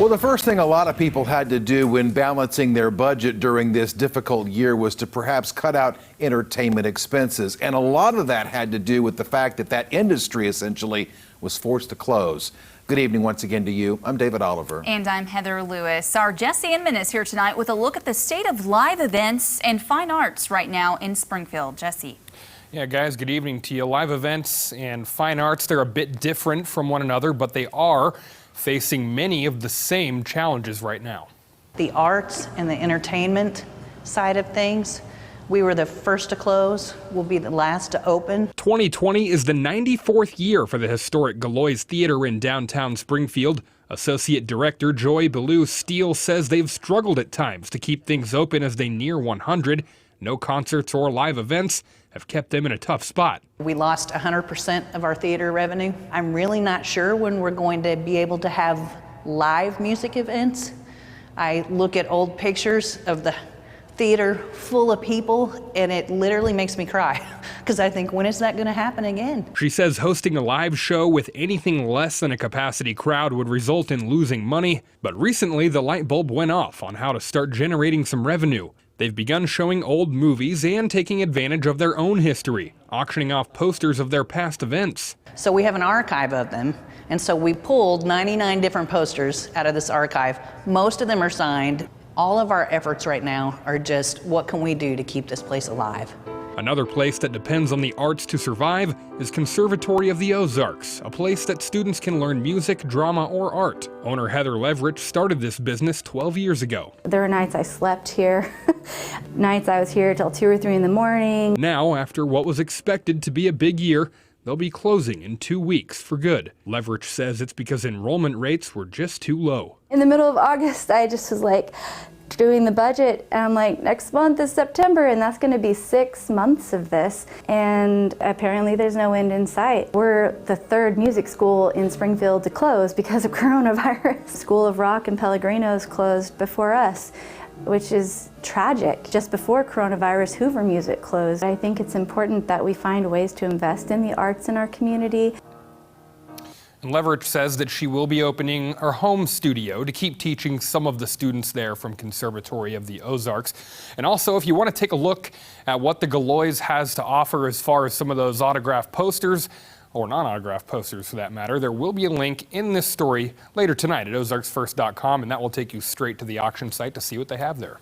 Well, the first thing a lot of people had to do when balancing their budget during this difficult year was to perhaps cut out entertainment expenses. And a lot of that had to do with the fact that that industry essentially was forced to close. Good evening once again to you. I'm David Oliver. And I'm Heather Lewis. Our Jesse Inman is here tonight with a look at the state of live events and fine arts right now in Springfield. Jesse. Yeah, guys, good evening to you. Live events and fine arts, they're a bit different from one another, but they are facing many of the same challenges right now. The arts and the entertainment side of things, we were the first to close, we'll be the last to open. 2020 is the 94th year for the historic Galois Theater in downtown Springfield. Associate Director Joy Ballou-Steele says they've struggled at times to keep things open as they near 100. No concerts or live events have kept them in a tough spot. We lost 100% of our theater revenue. I'm really not sure when we're going to be able to have live music events. I look at old pictures of the theater full of people and it literally makes me cry because I think, when is that going to happen again? She says hosting a live show with anything less than a capacity crowd would result in losing money, but recently the light bulb went off on how to start generating some revenue. They've begun showing old movies and taking advantage of their own history, auctioning off posters of their past events. So we have an archive of them, and so we pulled 99 different posters out of this archive. Most of them are signed. All of our efforts right now are just, what can we do to keep this place alive? Another place that depends on the arts to survive is Conservatory of the Ozarks, a place that students can learn music, drama, or art. Owner Heather Leverich started this business 12 years ago. There were nights I slept here, nights I was here till 2 or 3 in the morning. Now, after what was expected to be a big year, they'll be closing in 2 weeks for good. Leverich says it's because enrollment rates were just too low. In the middle of August, I just was like, doing the budget, and I'm like, next month is September, and that's going to be 6 months of this, and apparently there's no end in sight. We're the third music school in Springfield to close because of coronavirus. School of Rock and Pellegrino's closed before us, which is tragic. Just before coronavirus, Hoover Music closed. I think it's important that we find ways to invest in the arts in our community. And Leverich says that she will be opening her home studio to keep teaching some of the students there from Conservatory of the Ozarks. And also, if you want to take a look at what the Galois has to offer as far as some of those autographed posters, or non-autographed posters for that matter, there will be a link in this story later tonight at ozarksfirst.com, and that will take you straight to the auction site to see what they have there.